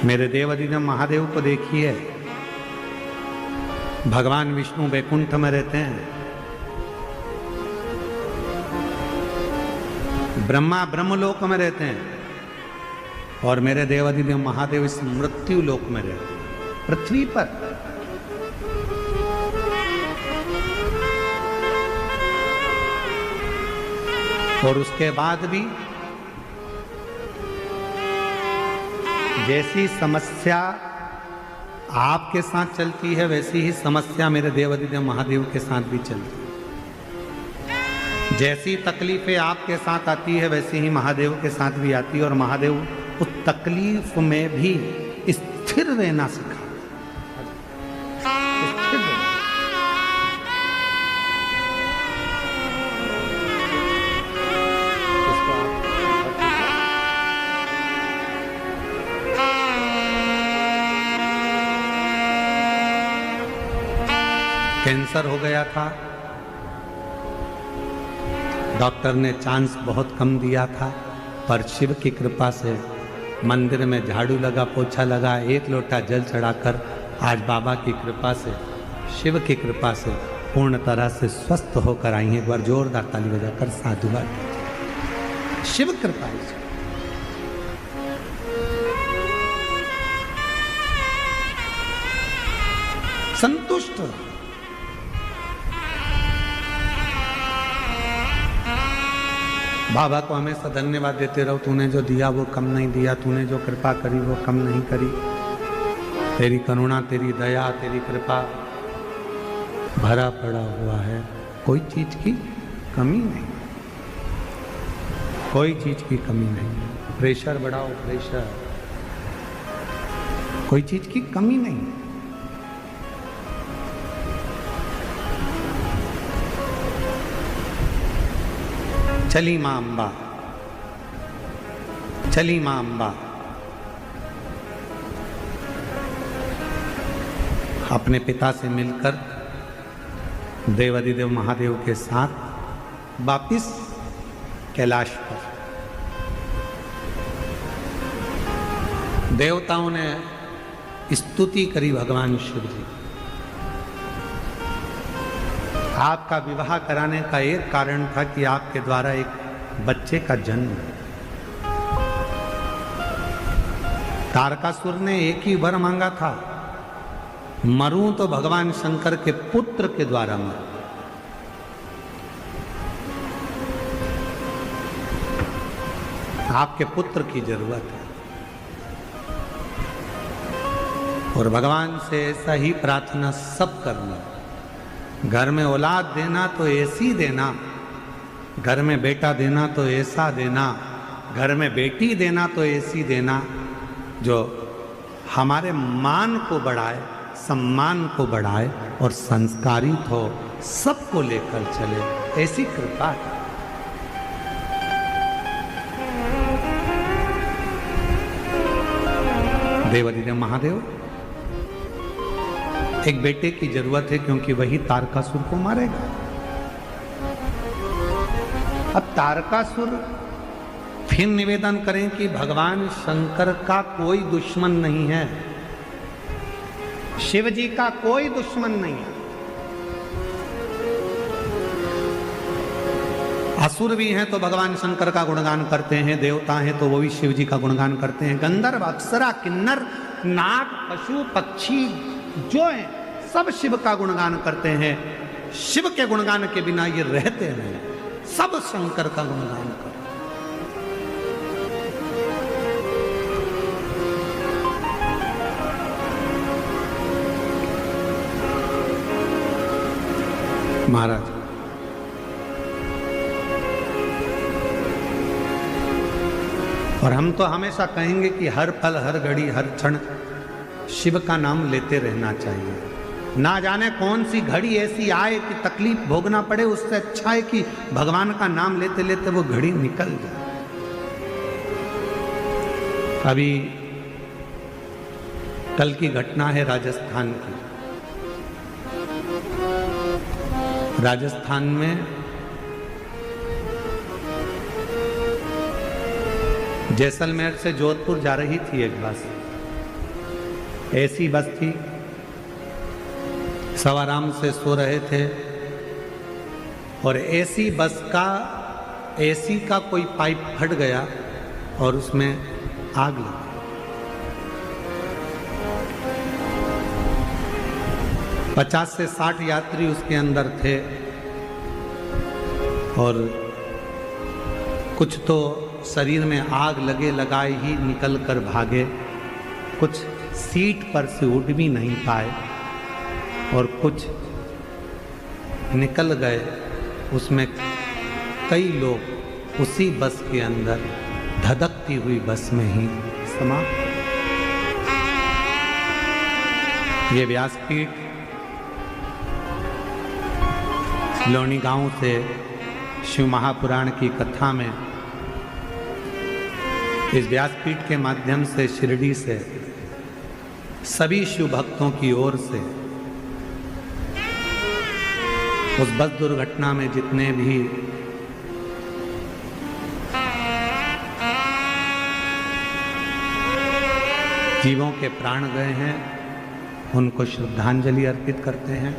मेरे देवाधिदेव महादेव को देखिए, भगवान विष्णु वैकुंठ में रहते हैं, ब्रह्मा ब्रह्मलोक में रहते हैं, और मेरे देवाधिदेव महादेव इस मृत्यु लोक में रहते हैं, पृथ्वी पर। और उसके बाद भी जैसी समस्या आपके साथ चलती है वैसी ही समस्या मेरे देवाधिदेव महादेव के साथ भी चलती है। जैसी तकलीफें आपके साथ आती है वैसी ही महादेव के साथ भी आती है, और महादेव उस तकलीफ में भी स्थिर रहना सिखा। कैंसर हो गया था, डॉक्टर ने चांस बहुत कम दिया था, पर शिव की कृपा से मंदिर में झाड़ू लगा, पोछा लगा, एक लोटा जल चढ़ाकर आज बाबा की कृपा से, शिव की कृपा से पूर्ण तरह से स्वस्थ होकर आई हैं। एक बार जोरदार ताली बजाकर साधुवाद। शिव कृपा है। संतुष्ट बाबा को हमेशा धन्यवाद देते रहो। तूने जो दिया वो कम नहीं दिया, तूने जो कृपा करी वो कम नहीं करी। तेरी करुणा, तेरी दया, तेरी कृपा भरा पड़ा हुआ है, कोई चीज की कमी नहीं, कोई चीज की कमी नहीं। प्रेशर बढ़ाओ, प्रेशर, कोई चीज की कमी नहीं। चली मां अम्बा, चली मां अम्बा। अपने पिता से मिलकर देवाधिदेव महादेव के साथ वापिस कैलाश पर। देवताओं ने स्तुति करी भगवान शिव जी। आपका विवाह कराने का एक कारण था कि आपके द्वारा एक बच्चे का जन्म। तारकासुर ने एक ही वर मांगा था, मरूं तो भगवान शंकर के पुत्र के द्वारा मरूं। आपके पुत्र की जरूरत है, और भगवान से ऐसा ही प्रार्थना सब करना। घर में औलाद देना तो ऐसी देना, घर में बेटा देना तो ऐसा देना, घर में बेटी देना तो ऐसी देना जो हमारे मान को बढ़ाए, सम्मान को बढ़ाए और संस्कारित हो, सबको लेकर चले, ऐसी कृपा है। देवाधिदेव महादेव एक बेटे की जरूरत है, क्योंकि वही तारकासुर को मारेगा। अब तारकासुर फिर निवेदन करें कि भगवान शंकर का कोई दुश्मन नहीं है, शिव जी का कोई दुश्मन नहीं है। असुर भी हैं तो भगवान शंकर का गुणगान करते हैं, देवता हैं तो वो भी शिव जी का गुणगान करते हैं। गंधर्व, अप्सरा, किन्नर, नाग, पशु, पक्षी जो है सब शिव का गुणगान करते हैं। शिव के गुणगान के बिना ये रहते नहीं, सब शंकर का गुणगान करते। महाराज और हम तो हमेशा कहेंगे कि हर पल, हर घड़ी, हर क्षण शिव का नाम लेते रहना चाहिए। ना जाने कौन सी घड़ी ऐसी आए कि तकलीफ भोगना पड़े, उससे अच्छा है कि भगवान का नाम लेते लेते वो घड़ी निकल जाए। अभी कल की घटना है राजस्थान की। राजस्थान में जैसलमेर से जोधपुर जा रही थी एक बस, ऐसी बस थी, सब आराम से सो रहे थे और ऐसी बस का एसी का कोई पाइप फट गया और उसमें आग लगी। पचास से 60 यात्री उसके अंदर थे और कुछ तो शरीर में आग लगे लगाए ही निकल कर भागे, कुछ सीट पर से उठ भी नहीं पाए और कुछ निकल गए। उसमें कई लोग उसी बस के अंदर धधकती हुई बस में ही समाप्त। ये व्यासपीठ लोनी गांव से शिव महापुराण की कथा में इस व्यासपीठ के माध्यम से शिरडी से सभी शिव भक्तों की ओर से उस बस दुर्घटना में जितने भी जीवों के प्राण गए हैं उनको श्रद्धांजलि अर्पित करते हैं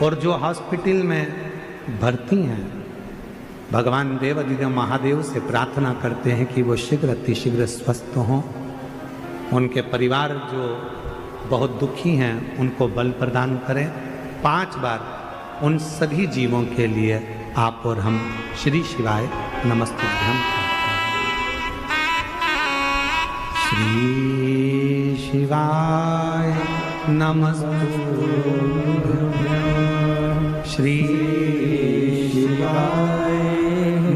और जो हॉस्पिटल में भर्ती हैं भगवान देवाधिदेव महादेव से प्रार्थना करते हैं कि वो शीघ्र अतिशीघ्र स्वस्थ हों। उनके परिवार जो बहुत दुखी हैं उनको बल प्रदान करें। 5 बार उन सभी जीवों के लिए आप और हम श्री शिवाय नमस्तुभ्यं। श्री शिवाय नमस्तुभ्यं। श्री शिवाय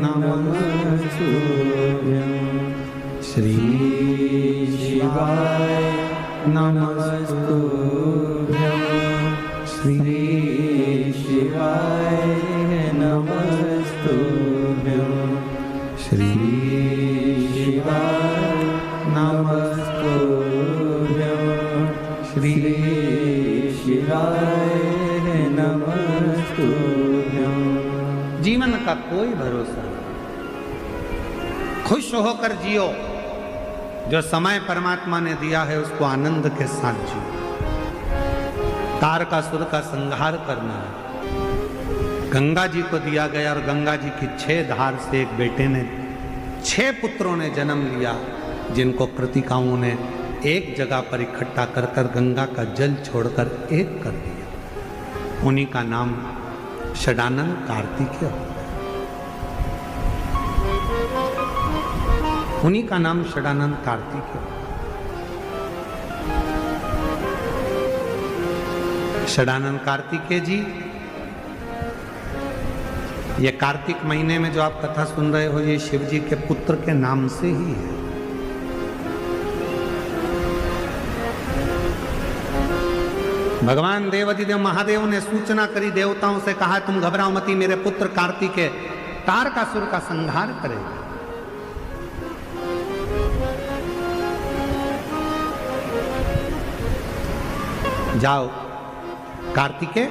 नमस्तुभ्यं। श्री शिवाय नमस्तुभ्यं। श्री शिवाय नमस्तुभ्यं। श्री शिवाय नमस्तुभ्यं। श्री शिवाय नमस्तुभ्यं। जीवन का कोई भरोसा नहीं, खुश होकर जियो। जो समय परमात्मा ने दिया है उसको आनंद के साथ जियो। तारकासुर का संहार करना है। गंगा जी को दिया गया और गंगा जी की 6 धार से एक बेटे ने 6 पुत्रों ने जन्म लिया, जिनको कृतिकाओं ने एक जगह पर इकट्ठा कर कर गंगा का जल छोड़कर एक कर दिया। उन्हीं का नाम षडानन कार्तिकेय, उन्हीं का नाम षडानन कार्तिकेय। षडानंद कार्तिकेय जी, ये कार्तिक महीने में जो आप कथा सुन रहे हो ये शिव जी के पुत्र के नाम से ही है। भगवान देवाधिदेव महादेव ने सूचना करी, देवताओं से कहा तुम घबराओ मती, मेरे पुत्र कार्तिकेय तारकासुर का संहार करेगा। जाओ कार्तिकेय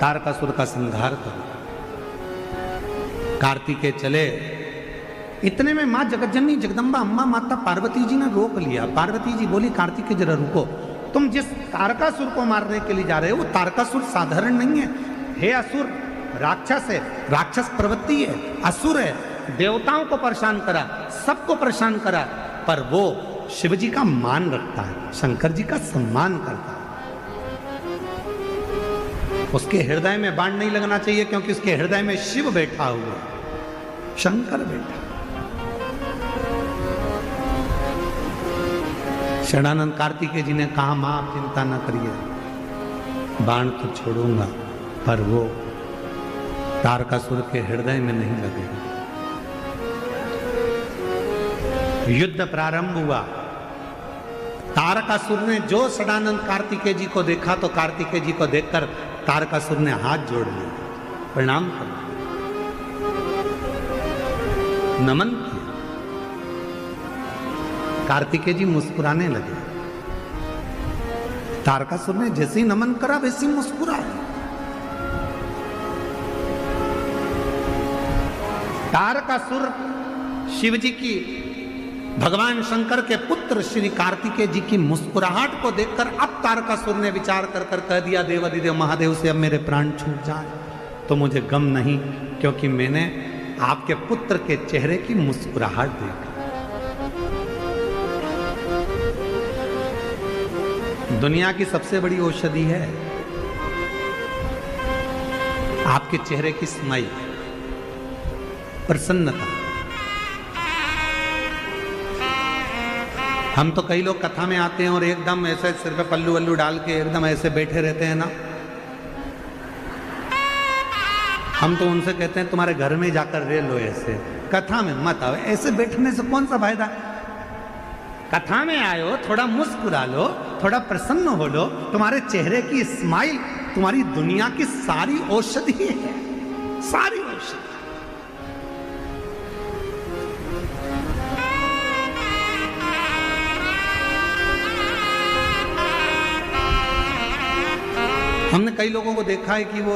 तारकासुर का संहार करो। कार्तिकेय चले। इतने में मां जगतजननी जगदम्बा अम्मा माता पार्वती जी ने रोक लिया। पार्वती जी बोली कार्तिकेय जरा रुको, तुम जिस तारकासुर को मारने के लिए जा रहे हो वो तारकासुर साधारण नहीं है। हे असुर, राक्षस है, राक्षस प्रवृत्ति है, असुर है, देवताओं को परेशान करा, सबको परेशान करा, पर वो शिव जी का मान रखता है, शंकर जी का सम्मान करता है। उसके हृदय में बाण नहीं लगना चाहिए क्योंकि उसके हृदय में शिव बैठा हुआ है, शंकर बैठा। षडानंद कार्तिकेय जी ने कहा मां आप चिंता न करिए, बाण तो छोड़ूंगा पर वो तारकासुर के हृदय में नहीं लगेगा। युद्ध प्रारंभ हुआ। तारकासुर ने जो षडानंद कार्तिकेय जी को देखा तो कार्तिकेय जी को देखकर तारकासुर ने हाथ जोड़ लिया, प्रणाम कर नमन किया। कार्तिकेय जी मुस्कुराने लगे। तारकासुर ने जैसे ही नमन करा वैसे ही मुस्कुराए। तारकासुर शिव जी की भगवान शंकर के पुत्र श्री कार्तिकेय जी की मुस्कुराहट को देखकर अब तारकासुर ने विचार कर कर कह दिया देवाधिदेव महादेव से अब मेरे प्राण छूट जाए तो मुझे गम नहीं, क्योंकि मैंने आपके पुत्र के चेहरे की मुस्कुराहट देखी। दुनिया की सबसे बड़ी औषधि है आपके चेहरे की स्माइल, प्रसन्नता। हम तो कई लोग कथा में आते हैं और एकदम ऐसे सिर पे पल्लू वल्लू डाल के एकदम ऐसे बैठे रहते हैं ना, हम तो उनसे कहते हैं तुम्हारे घर में जाकर रह लो, ऐसे कथा में मत आओ, ऐसे बैठने से कौन सा फायदा। कथा में आयो, थोड़ा मुस्कुरा लो, थोड़ा प्रसन्न हो लो, तुम्हारे चेहरे की स्माइल तुम्हारी दुनिया की सारी औषधि है, सारी औषधि। हमने कई लोगों को देखा है कि वो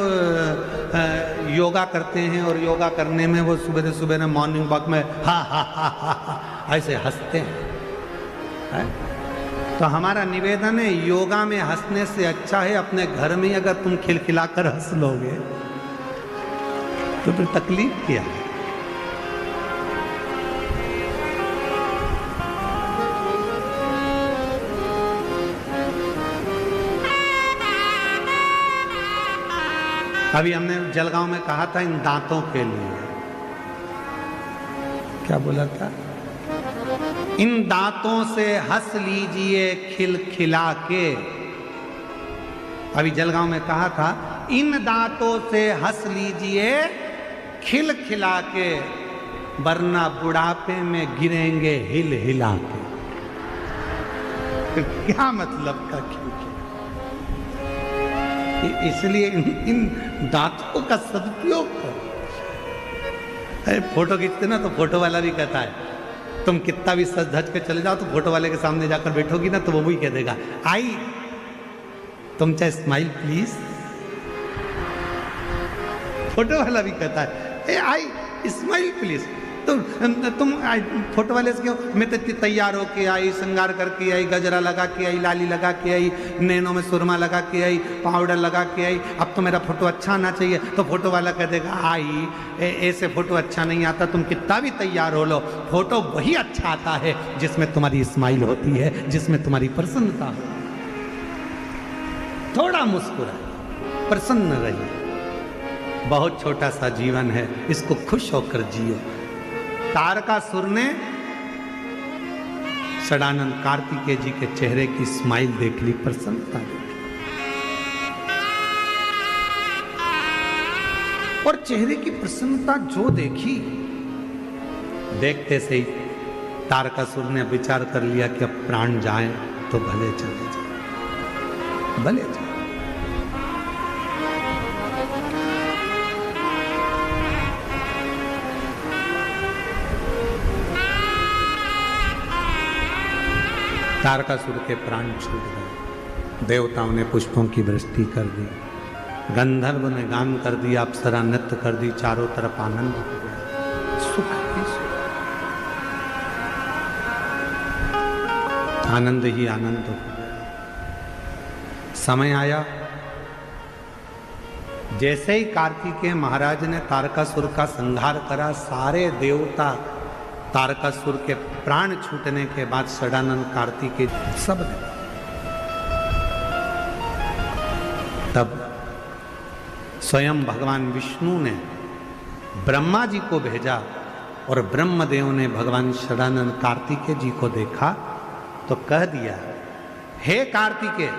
योगा करते हैं और योगा करने में वो सुबह सुबह मॉर्निंग वॉक में हा हा हा हा हा ऐसे हंसते हैं। तो हमारा निवेदन है, योगा में हंसने से अच्छा है अपने घर में अगर तुम खिलखिलाकर हंस लोगे तो फिर तकलीफ क्या है। अभी हमने जलगांव में कहा था इन दांतों के लिए, क्या बोला था, इन दांतों से हंस लीजिए खिलखिला के। अभी जलगांव में कहा था इन दांतों से हंस लीजिए खिलखिला के, वरना बुढ़ापे में गिरेंगे हिल हिला के। क्या मतलब का खिलखिला? इसलिए इन दांतों का सदुपयोग करो। अरे फोटो खींचते ना तो फोटो वाला भी कहता है, तुम कितना भी सज धज के चले जाओ तो फोटो वाले के सामने जाकर बैठोगी ना तो वो भी कह देगा आई तुम चाहे स्माइल प्लीज। फोटो वाला भी कहता है ए आई स्माइल प्लीज। तुम फोटो वाले से क्यों, मैं तो इतनी तैयार होके आई, श्रृंगार करके आई, गजरा लगा के आई, लाली लगा के आई, नैनों में सुरमा लगा के आई, पाउडर लगा के आई, अब तो मेरा फोटो अच्छा आना चाहिए। तो फोटो वाला कह देगा आई ऐसे फोटो अच्छा नहीं आता, तुम कितना भी तैयार हो लो, फोटो वही अच्छा आता है जिसमें तुम्हारी स्माइल होती है, जिसमें तुम्हारी प्रसन्नता हो। थोड़ा मुस्कुराइए, प्रसन्न रहिए, बहुत छोटा सा जीवन है, इसको खुश होकर जियो। तारकासुर ने षडानंद कार्तिकेय जी के चेहरे की स्माइल देख ली, प्रसन्नता देखी, और चेहरे की प्रसन्नता जो देखी, देखते से ही तारकासुर ने विचार कर लिया कि अब प्राण जाए तो भले चले जाए, भले जाए। तारकासुर के प्राण छूट गए। देवताओं ने पुष्पों की वृष्टि कर दी, गंधर्व ने गान कर दिया, अप्सरा नृत्य कर दी, चारों तरफ आनंद हो गया, सुख ही सुख, आनंद ही आनंद हो गया। समय आया, जैसे ही कार्तिकेय महाराज ने तारकासुर का संहार करा, सारे देवता तारकासुर के प्राण छूटने के बाद षडानंद कार्तिकेय सब ने, तब स्वयं भगवान विष्णु ने ब्रह्मा जी को भेजा और ब्रह्मदेव ने भगवान षडानंद कार्तिकेय जी को देखा तो कह दिया, हे कार्तिकेय,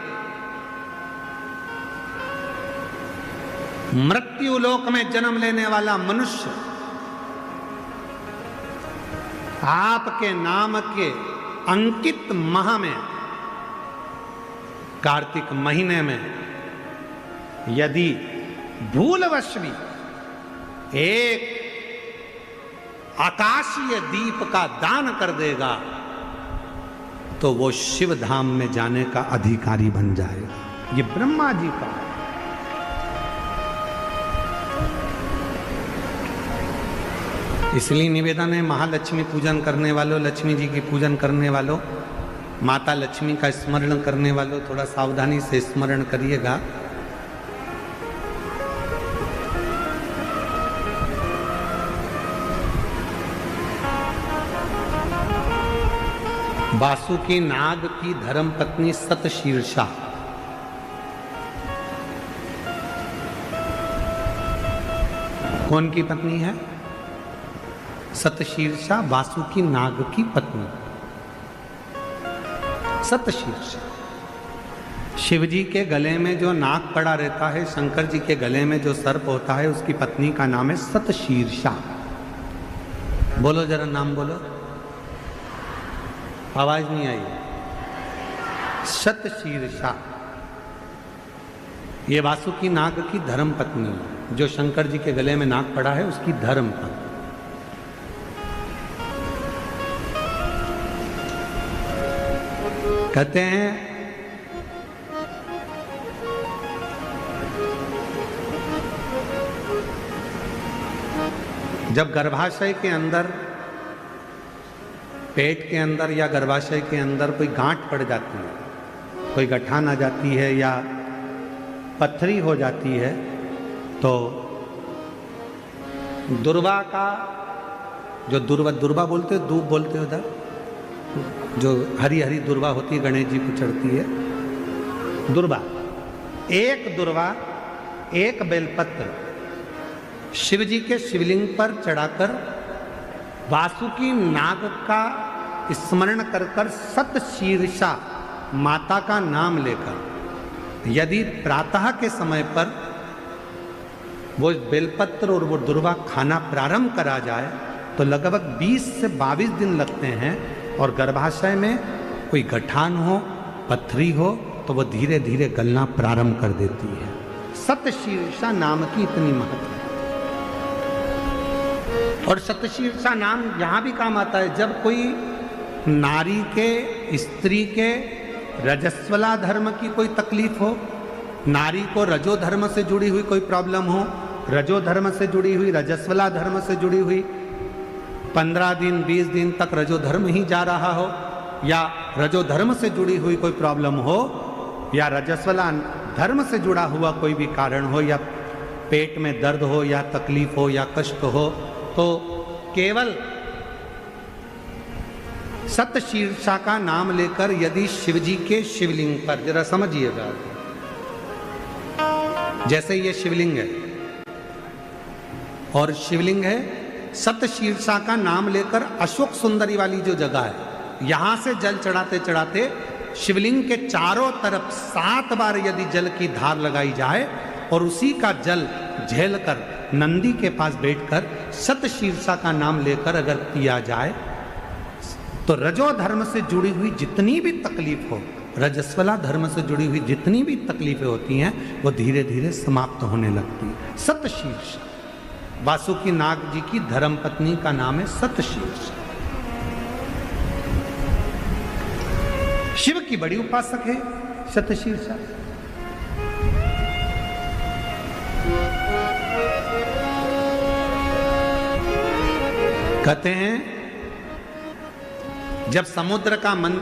मृत्यु लोक में जन्म लेने वाला मनुष्य आपके नाम के अंकित माह में, कार्तिक महीने में, यदि भूलवश भी एक आकाशीय दीप का दान कर देगा तो वो शिव धाम में जाने का अधिकारी बन जाएगा। ये ब्रह्मा जी का है। इसलिए निवेदन है, महालक्ष्मी पूजन करने वालों, लक्ष्मी जी की पूजन करने वालों, माता लक्ष्मी का स्मरण करने वालों, थोड़ा सावधानी से स्मरण करिएगा। वासुकी नाग की धर्म पत्नी सतशीर्षा, कौन की पत्नी है? सतशीर्षा, वासुकी नाग की पत्नी सतशीर्षा। शिव जी के गले में जो नाग पड़ा रहता है, शंकर जी के गले में जो सर्प होता है, उसकी पत्नी का नाम है सतशीर्षा। बोलो जरा, नाम बोलो, आवाज नहीं आई। सतशीर्षा, ये वासुकी नाग की धर्म पत्नी, जो शंकर जी के गले में नाग पड़ा है, उसकी धर्म पत्नी। कहते हैं जब गर्भाशय के अंदर, पेट के अंदर या गर्भाशय के अंदर कोई गांठ पड़ जाती है, कोई गठान आ जाती है या पथरी हो जाती है, तो दुर्वा का जो दुर्वा बोलते हो, दूब बोलते हो उधर, जो हरी हरी दुर्वा होती है, गणेश जी को चढ़ती है दुर्वा, एक बेलपत्र शिव जी के शिवलिंग पर चढ़ाकर वासुकी नाग का स्मरण कर कर सतशीर्षा माता का नाम लेकर, यदि प्रातः के समय पर वो बेलपत्र और वो दुर्वा खाना प्रारंभ करा जाए तो लगभग 20 से 22 दिन लगते हैं, और गर्भाशय में कोई गठान हो, पथरी हो, तो वो धीरे धीरे गलना प्रारंभ कर देती है। सतशीर्षा नाम की इतनी महत्व है। और सतशीर्षा नाम यहां भी काम आता है जब कोई नारी के, स्त्री के रजस्वला धर्म की कोई तकलीफ हो, नारी को रजो धर्म से जुड़ी हुई कोई प्रॉब्लम हो, रजो धर्म से जुड़ी हुई, रजस्वला धर्म से जुड़ी हुई, 15 दिन 20 दिन तक रजो धर्म ही जा रहा हो, या रजो धर्म से जुड़ी हुई कोई प्रॉब्लम हो, या रजस्वला धर्म से जुड़ा हुआ कोई भी कारण हो, या पेट में दर्द हो, या तकलीफ हो, या कष्ट हो, तो केवल सतशीर्षा का नाम लेकर यदि शिव जी के शिवलिंग पर, जरा समझिएगा, जैसे ये शिवलिंग है और शिवलिंग है, सतशीर्षा का नाम लेकर अशोक सुंदरी वाली जो जगह है, यहां से जल चढ़ाते चढ़ाते शिवलिंग के चारों तरफ 7 बार यदि जल की धार लगाई जाए और उसी का जल झेल कर नंदी के पास बैठकर सतशीर्षा का नाम लेकर अगर पिया जाए तो रजो धर्म से जुड़ी हुई जितनी भी तकलीफ हो, रजस्वला धर्म से जुड़ी हुई जितनी भी तकलीफें होती हैं, वो धीरे धीरे समाप्त होने लगती है। सतशीर्षा, वासुकी नाग जी की धर्म पत्नी का नाम है सतशीर्षा। शिव की बड़ी उपासक है सतशीर्षा। कहते हैं जब समुद्र का मंथन